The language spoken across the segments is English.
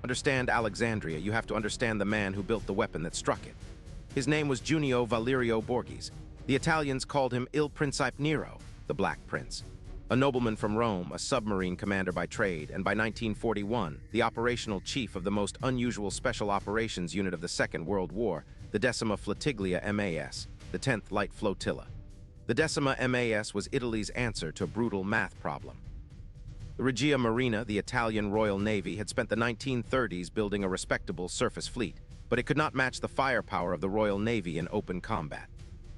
Understand Alexandria, you have to understand the man who built the weapon that struck it. His name was Junio Valerio Borghese. The Italians called him Il Principe Nero, the Black Prince. A nobleman from Rome, a submarine commander by trade, and by 1941, the operational chief of the most unusual special operations unit of the Second World War, the Decima Flottiglia MAS, the 10th Light Flotilla. The Decima MAS was Italy's answer to a brutal math problem. The Regia Marina, the Italian Royal Navy, had spent the 1930s building a respectable surface fleet, but it could not match the firepower of the Royal Navy in open combat.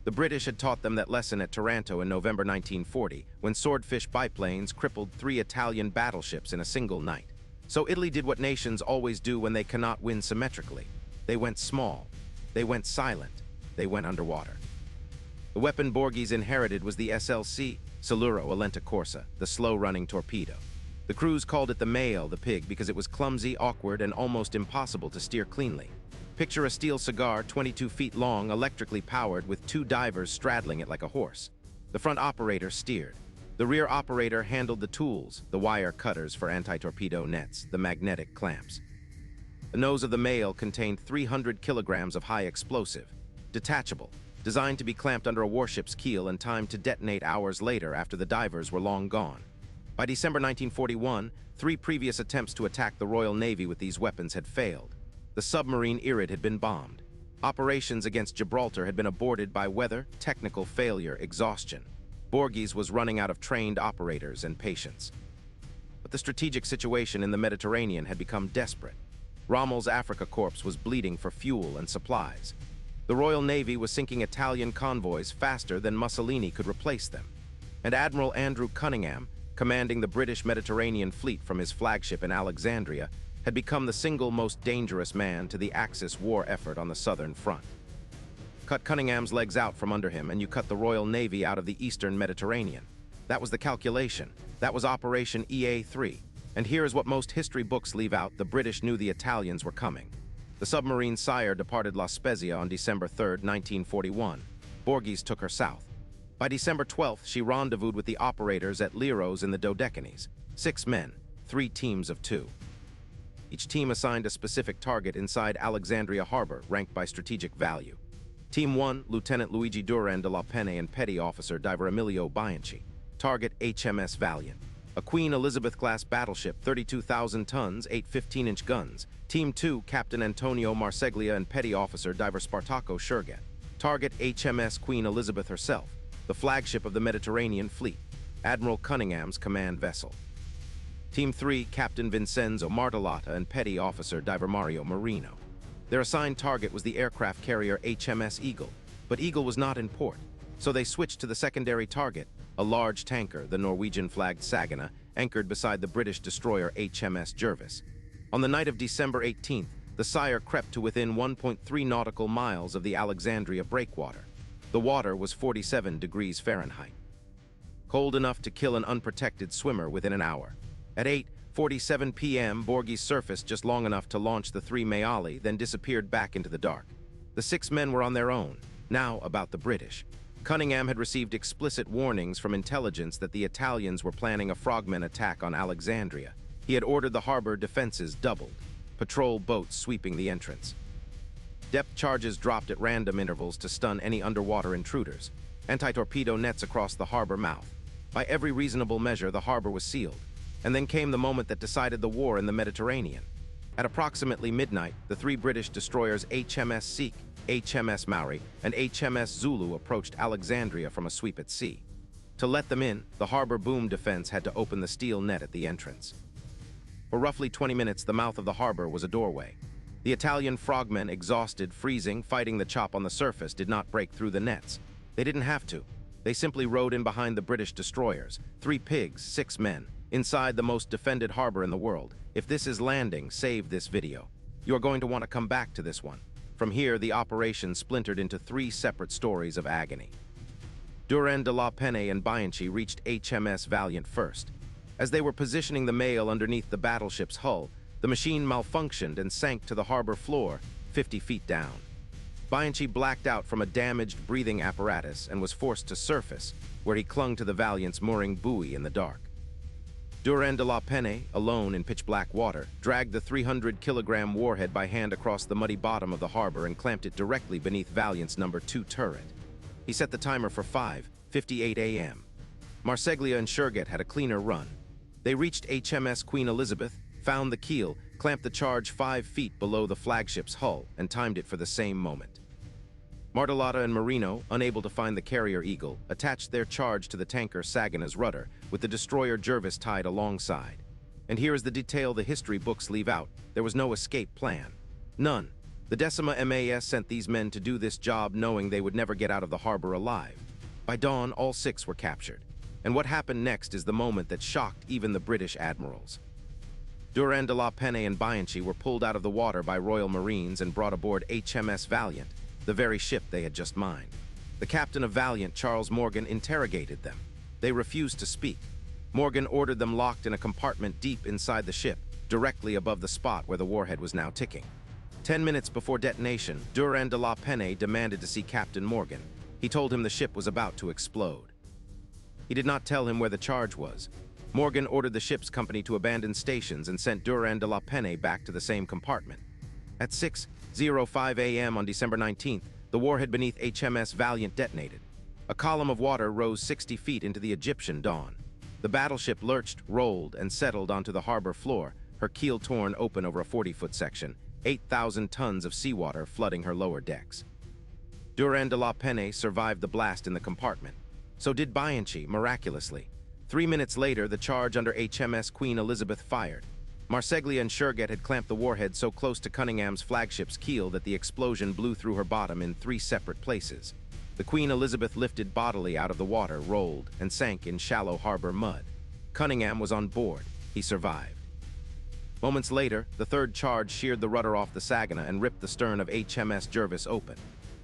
The British had taught them that lesson at Taranto in November 1940, when swordfish biplanes crippled 3 Italian battleships in a single night. So Italy did what nations always do when they cannot win symmetrically. They went small. They went silent. They went underwater. The weapon Borghese inherited was the SLC, Siluro Alenta Corsa, the slow-running torpedo. The crews called it the male, the pig, because it was clumsy, awkward, and almost impossible to steer cleanly. Picture a steel cigar 22 feet long, electrically powered, with 2 divers straddling it like a horse. The front operator steered. The rear operator handled the tools, the wire cutters for anti-torpedo nets, the magnetic clamps. The nose of the male contained 300 kilograms of high explosive, detachable, designed to be clamped under a warship's keel and timed to detonate hours later after the divers were long gone. By December 1941, 3 previous attempts to attack the Royal Navy with these weapons had failed. The submarine Irid had been bombed. Operations against Gibraltar had been aborted by weather, technical failure, exhaustion. Borghese was running out of trained operators and patience. But the strategic situation in the Mediterranean had become desperate. Rommel's Africa Corps was bleeding for fuel and supplies. The Royal Navy was sinking Italian convoys faster than Mussolini could replace them. And Admiral Andrew Cunningham, commanding the British Mediterranean Fleet from his flagship in Alexandria, had become the single most dangerous man to the Axis war effort on the southern front. Cut Cunningham's legs out from under him and you cut the Royal Navy out of the eastern Mediterranean. That was the calculation. That was Operation EA3. And here is what most history books leave out: the British knew the Italians were coming. The submarine Sire departed La Spezia on December 3, 1941. Borghese took her south. By December 12th, she rendezvoused with the operators at Leros in the Dodecanese. 6 men, 3 teams of 2. Each team assigned a specific target inside Alexandria Harbor, ranked by strategic value. Team 1, Lieutenant Luigi Duran de la Penne and Petty Officer Diver Emilio Bianchi. Target HMS Valiant. A Queen Elizabeth-class battleship, 32,000 tons, 8 15-inch guns. Team 2, Captain Antonio Marseglia and Petty Officer Diver Spartaco Shergat. Target HMS Queen Elizabeth herself, the flagship of the Mediterranean Fleet, Admiral Cunningham's command vessel. Team 3, Captain Vincenzo Martellata and Petty Officer Diver Mario Marino. Their assigned target was the aircraft carrier HMS Eagle, but Eagle was not in port, so they switched to the secondary target, a large tanker, the Norwegian-flagged Sagana, anchored beside the British destroyer HMS Jervis. On the night of December 18th, the Sire crept to within 1.3 nautical miles of the Alexandria breakwater. The water was 47 degrees Fahrenheit. Cold enough to kill an unprotected swimmer within an hour. At 8:47 p.m., Borghese surfaced just long enough to launch the 3 Maiali, then disappeared back into the dark. The 6 men were on their own, now about the British. Cunningham had received explicit warnings from intelligence that the Italians were planning a frogmen attack on Alexandria. He had ordered the harbor defenses doubled, patrol boats sweeping the entrance. Depth charges dropped at random intervals to stun any underwater intruders. Anti-torpedo nets across the harbor mouth. By every reasonable measure, the harbor was sealed. And then came the moment that decided the war in the Mediterranean. At approximately midnight, the 3 British destroyers HMS Sikh, HMS Maori, and HMS Zulu approached Alexandria from a sweep at sea. To let them in, the harbor boom defense had to open the steel net at the entrance. For roughly 20 minutes, the mouth of the harbor was a doorway. The Italian frogmen, exhausted, freezing, fighting the chop on the surface, did not break through the nets. They didn't have to. They simply rode in behind the British destroyers, 3 pigs, 6 men, inside the most defended harbor in the world. If this is landing, save this video. You are going to want to come back to this one. From here, the operation splintered into 3 separate stories of agony. Duran de la Penne and Bianchi reached HMS Valiant first. As they were positioning the mail underneath the battleship's hull, the machine malfunctioned and sank to the harbor floor, 50 feet down. Bianchi blacked out from a damaged breathing apparatus and was forced to surface, where he clung to the Valiant's mooring buoy in the dark. Durand de la Penne, alone in pitch-black water, dragged the 300-kilogram warhead by hand across the muddy bottom of the harbor and clamped it directly beneath Valiant's No. 2 turret. He set the timer for 5:58 a.m. Marseglia and Shergat had a cleaner run. They reached HMS Queen Elizabeth, found the keel, clamped the charge 5 feet below the flagship's hull, and timed it for the same moment. Martellata and Marino, unable to find the carrier Eagle, attached their charge to the tanker Sagina's rudder, with the destroyer Jervis tied alongside. And here is the detail the history books leave out: there was no escape plan. None. The Decima MAS sent these men to do this job knowing they would never get out of the harbor alive. By dawn, all 6 were captured. And what happened next is the moment that shocked even the British admirals. Durand de la Penne and Bianchi were pulled out of the water by Royal Marines and brought aboard HMS Valiant, the very ship they had just mined. The captain of Valiant, Charles Morgan, interrogated them. They refused to speak. Morgan ordered them locked in a compartment deep inside the ship, directly above the spot where the warhead was now ticking. 10 minutes before detonation, Durand de la Penne demanded to see Captain Morgan. He told him the ship was about to explode. He did not tell him where the charge was. Morgan ordered the ship's company to abandon stations and sent Durand de la Penne back to the same compartment. At 6:05 a.m. on December 19th, the warhead beneath HMS Valiant detonated. A column of water rose 60 feet into the Egyptian dawn. The battleship lurched, rolled, and settled onto the harbor floor, her keel torn open over a 40-foot section, 8,000 tons of seawater flooding her lower decks. Durand de la Penne survived the blast in the compartment. So did Bianchi, miraculously. 3 minutes later, the charge under HMS Queen Elizabeth fired. Marseglia and Shergat had clamped the warhead so close to Cunningham's flagship's keel that the explosion blew through her bottom in 3 separate places. The Queen Elizabeth lifted bodily out of the water, rolled, and sank in shallow harbor mud. Cunningham was on board. He survived. Moments later, the 3rd charge sheared the rudder off the Sagina and ripped the stern of HMS Jervis open.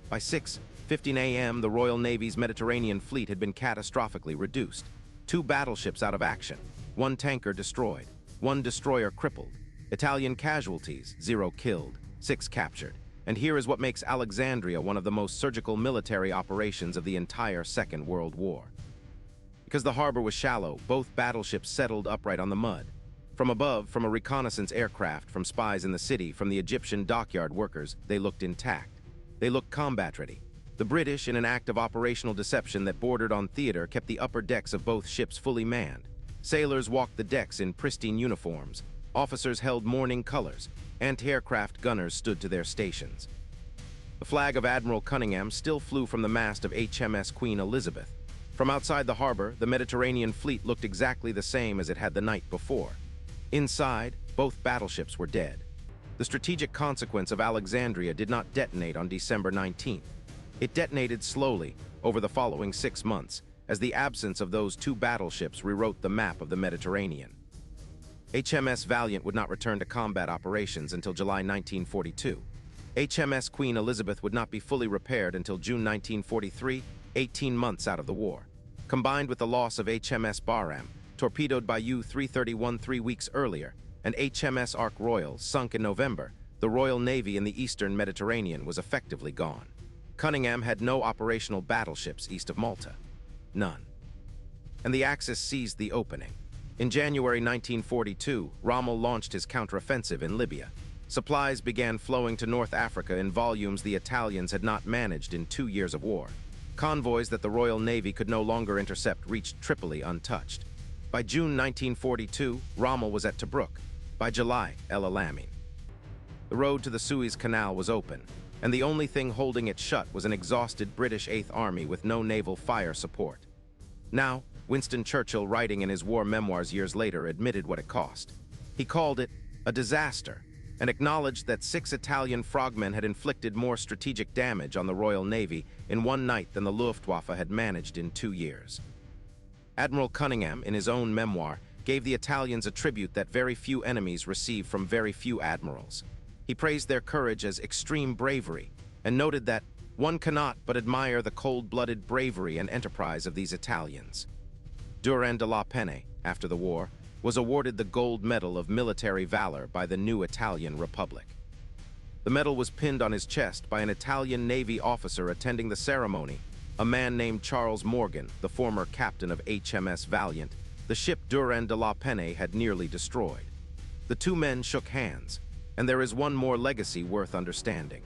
By 6:15 a.m., the Royal Navy's Mediterranean fleet had been catastrophically reduced. 2 battleships out of action, 1 tanker destroyed, 1 destroyer crippled, Italian casualties, 0 killed, 6 captured. And here is what makes Alexandria one of the most surgical military operations of the entire Second World War. Because the harbor was shallow, both battleships settled upright on the mud. From above, from a reconnaissance aircraft, from spies in the city, from the Egyptian dockyard workers, they looked intact. They looked combat-ready. The British, in an act of operational deception that bordered on theater, kept the upper decks of both ships fully manned. Sailors walked the decks in pristine uniforms. Officers held mourning colors. Anti-aircraft gunners stood to their stations. The flag of Admiral Cunningham still flew from the mast of HMS Queen Elizabeth. From outside the harbor, the Mediterranean fleet looked exactly the same as it had the night before. Inside, both battleships were dead. The strategic consequence of Alexandria did not detonate on December 19th. It detonated slowly over the following 6 months, as the absence of those 2 battleships rewrote the map of the Mediterranean. HMS Valiant would not return to combat operations until July 1942. HMS Queen Elizabeth would not be fully repaired until June 1943, 18 months out of the war. Combined with the loss of HMS Bahram, torpedoed by U-331 3 weeks earlier, and HMS Ark Royal, sunk in November, the Royal Navy in the eastern Mediterranean was effectively gone. Cunningham had no operational battleships east of Malta. None. And the Axis seized the opening. In January 1942, Rommel launched his counteroffensive in Libya. Supplies began flowing to North Africa in volumes the Italians had not managed in 2 years of war. Convoys that the Royal Navy could no longer intercept reached Tripoli untouched. By June 1942, Rommel was at Tobruk. By July, El Alamein. The road to the Suez Canal was open, and the only thing holding it shut was an exhausted British Eighth Army with no naval fire support. Now, Winston Churchill, writing in his war memoirs years later, admitted what it cost. He called it a disaster and acknowledged that 6 Italian frogmen had inflicted more strategic damage on the Royal Navy in one night than the Luftwaffe had managed in 2 years. Admiral Cunningham, in his own memoir, gave the Italians a tribute that very few enemies receive from very few admirals. He praised their courage as extreme bravery and noted that one cannot but admire the cold-blooded bravery and enterprise of these Italians. Durand de la Penne, after the war, was awarded the Gold Medal of Military Valor by the new Italian Republic. The medal was pinned on his chest by an Italian Navy officer attending the ceremony, a man named Charles Morgan, the former captain of HMS Valiant, the ship Durand de la Penne had nearly destroyed. The two men shook hands, and there is one more legacy worth understanding.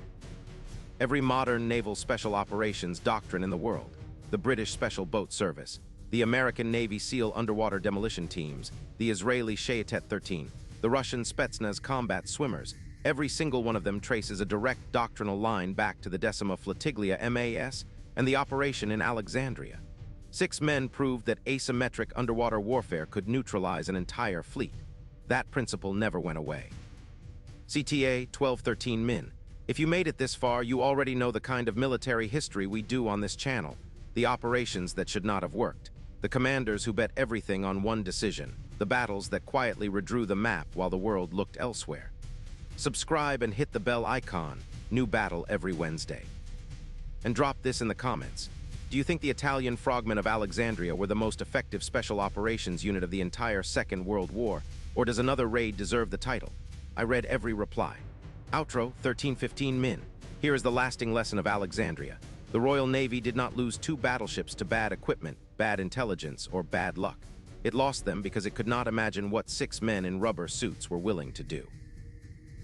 Every modern naval special operations doctrine in the world, the British Special Boat Service, the American Navy SEAL underwater demolition teams, the Israeli Shayetet 13, the Russian Spetsnaz combat swimmers, every single one of them traces a direct doctrinal line back to the Decima Flottiglia MAS and the operation in Alexandria. 6 men proved that asymmetric underwater warfare could neutralize an entire fleet. That principle never went away. CTA 1213 Min. If you made it this far, you already know the kind of military history we do on this channel, the operations that should not have worked, the commanders who bet everything on one decision, the battles that quietly redrew the map while the world looked elsewhere. Subscribe and hit the bell icon, new battle every Wednesday. And drop this in the comments. Do you think the Italian frogmen of Alexandria were the most effective special operations unit of the entire Second World War, or does another raid deserve the title? I read every reply. Outro 1315 Min. Here is the lasting lesson of Alexandria. The Royal Navy did not lose 2 battleships to bad equipment, bad intelligence, or bad luck. It lost them because it could not imagine what 6 men in rubber suits were willing to do.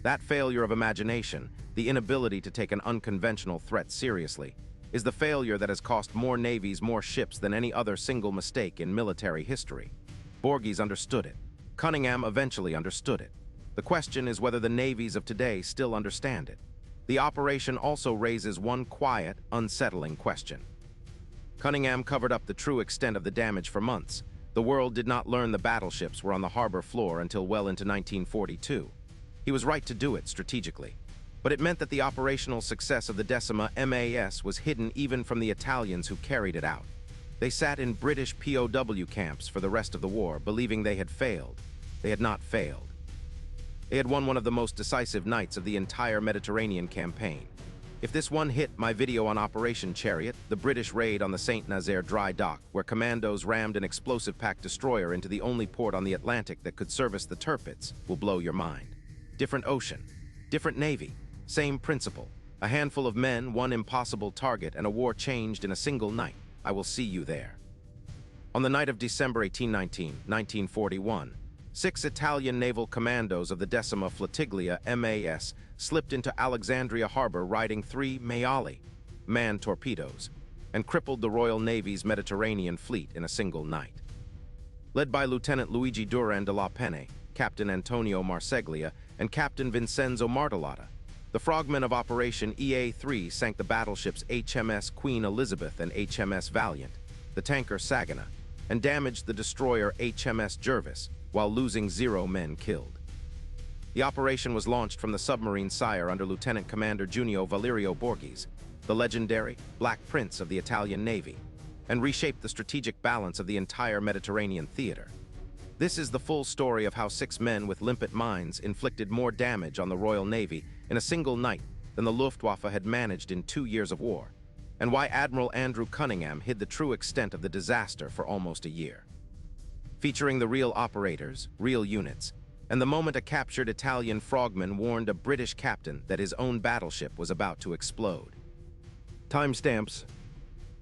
That failure of imagination, the inability to take an unconventional threat seriously, is the failure that has cost more navies more ships than any other single mistake in military history. Voorhees understood it. Cunningham eventually understood it. The question is whether the navies of today still understand it. The operation also raises one quiet, unsettling question. Cunningham covered up the true extent of the damage for months. The world did not learn the battleships were on the harbor floor until well into 1942. He was right to do it strategically, but it meant that the operational success of the Decima MAS was hidden even from the Italians who carried it out. They sat in British POW camps for the rest of the war, believing they had failed. They had not failed. They had won one of the most decisive nights of the entire Mediterranean campaign. If this one hit my video on Operation Chariot, the British raid on the St. Nazaire dry dock, where commandos rammed an explosive-packed destroyer into the only port on the Atlantic that could service the Tirpitz, will blow your mind. Different ocean, different navy, same principle. A handful of men, one impossible target, and a war changed in a single night. I will see you there. On the night of December 1819, 1941, 6 Italian naval commandos of the Decima Flottiglia MAS slipped into Alexandria harbor riding 3 maiali, manned torpedoes, and crippled the Royal Navy's Mediterranean fleet in a single night. Led by Lieutenant Luigi Durand de la Penne, Captain Antonio Marseglia, and Captain Vincenzo Martellata, the frogmen of Operation EA-3 sank the battleships HMS Queen Elizabeth and HMS Valiant, the tanker Saginaw, and damaged the destroyer HMS Jervis, while losing 0 men killed. The operation was launched from the submarine Sire under Lieutenant Commander Junio Valerio Borghese, the legendary Black Prince of the Italian Navy, and reshaped the strategic balance of the entire Mediterranean theater. This is the full story of how 6 men with limpet minds inflicted more damage on the Royal Navy in a single night than the Luftwaffe had managed in 2 years of war, and why Admiral Andrew Cunningham hid the true extent of the disaster for almost a year. Featuring the real operators, real units, and the moment a captured Italian frogman warned a British captain that his own battleship was about to explode. Timestamps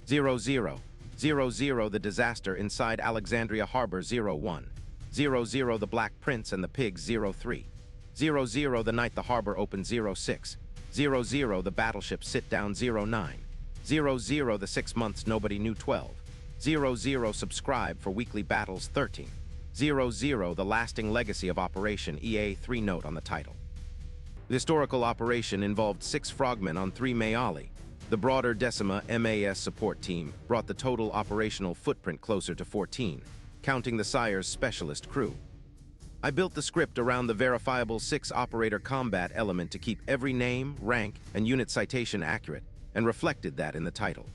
00:00 the disaster inside Alexandria Harbor 01, 00 the Black Prince and the Pigs 03, 00 the night the harbor opened 06, 00 the battleship sit down 09, 00 the 6 months nobody knew 12, 00 subscribe for weekly battles 13, 00 the lasting legacy of Operation EA-3 note on the title. The historical operation involved 6 frogmen on 3 maiali. The broader Decima MAS support team brought the total operational footprint closer to 14, counting the Sire's specialist crew. I built the script around the verifiable 6-operator combat element to keep every name, rank, and unit citation accurate, and reflected that in the title.